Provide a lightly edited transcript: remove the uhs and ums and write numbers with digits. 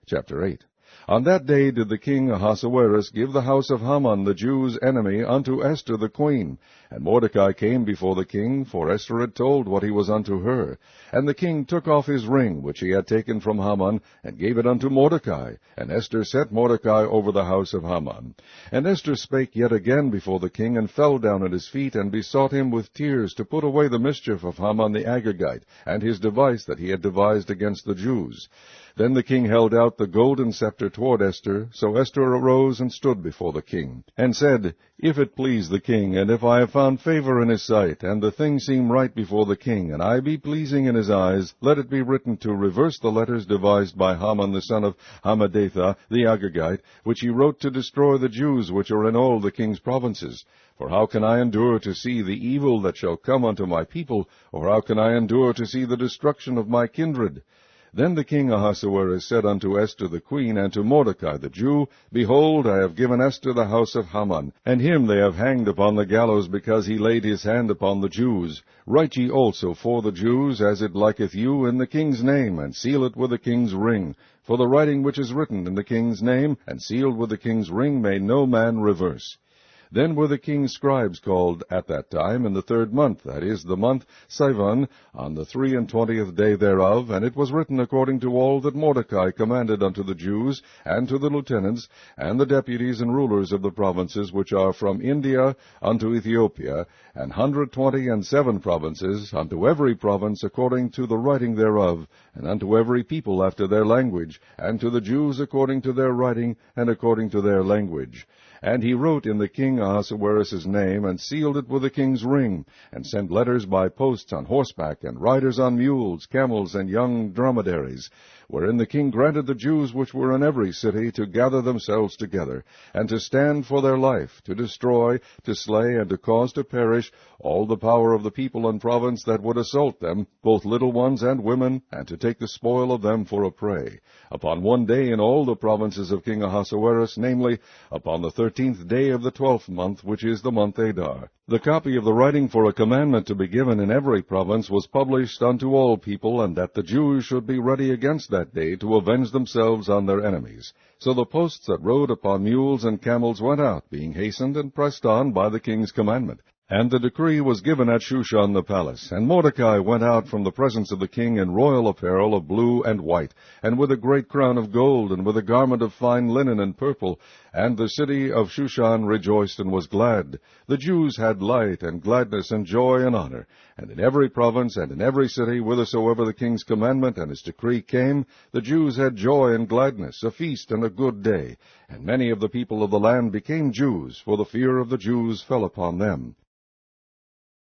Chapter 8. On that day did the king Ahasuerus give the house of Haman the Jews' enemy unto Esther the queen. And Mordecai came before the king, for Esther had told what he was unto her. And the king took off his ring, which he had taken from Haman, and gave it unto Mordecai. And Esther set Mordecai over the house of Haman. And Esther spake yet again before the king, and fell down at his feet, and besought him with tears to put away the mischief of Haman the Agagite, and his device that he had devised against the Jews. Then the king held out the golden scepter toward Esther. So Esther arose and stood before the king, and said, If it please the king, and if I have found favor in his sight, and the thing seem right before the king, and I be pleasing in his eyes, let it be written to reverse the letters devised by Haman the son of Hammedatha the Agagite, which he wrote to destroy the Jews which are in all the king's provinces. For how can I endure to see the evil that shall come unto my people, or how can I endure to see the destruction of my kindred? Then the king Ahasuerus said unto Esther the queen, and to Mordecai the Jew, Behold, I have given Esther the house of Haman, and him they have hanged upon the gallows, because he laid his hand upon the Jews. Write ye also for the Jews, as it liketh you, in the king's name, and seal it with the king's ring. For the writing which is written in the king's name, and sealed with the king's ring, may no man reverse. Then were the king's scribes called at that time in the 3rd month, that is, the month Sivan, on the 23 day thereof, and it was written according to all that Mordecai commanded unto the Jews, and to the lieutenants, and the deputies and rulers of the provinces which are from India unto Ethiopia, 127 provinces, unto every province according to the writing thereof, and unto every people after their language, and to the Jews according to their writing, and according to their language. And he wrote in the king Ahasuerus' name, and sealed it with the king's ring, and sent letters by posts on horseback, and riders on mules, camels, and young dromedaries, wherein the king granted the Jews which were in every city to gather themselves together, and to stand for their life, to destroy, to slay, and to cause to perish all the power of the people and province that would assault them, both little ones and women, and to take the spoil of them for a prey, upon one day in all the provinces of King Ahasuerus, namely, upon the 13th day of the 12th month, which is the month Adar. The copy of the writing for a commandment to be given in every province was published unto all people, and that the Jews should be ready against that day to avenge themselves on their enemies. So the posts that rode upon mules and camels went out, being hastened and pressed on by the king's commandment. And the decree was given at Shushan the palace. And Mordecai went out from the presence of the king in royal apparel of blue and white, and with a great crown of gold, and with a garment of fine linen and purple. And the city of Shushan rejoiced and was glad. The Jews had light and gladness and joy and honor. And in every province and in every city, whithersoever the king's commandment and his decree came, the Jews had joy and gladness, a feast and a good day. And many of the people of the land became Jews, for the fear of the Jews fell upon them.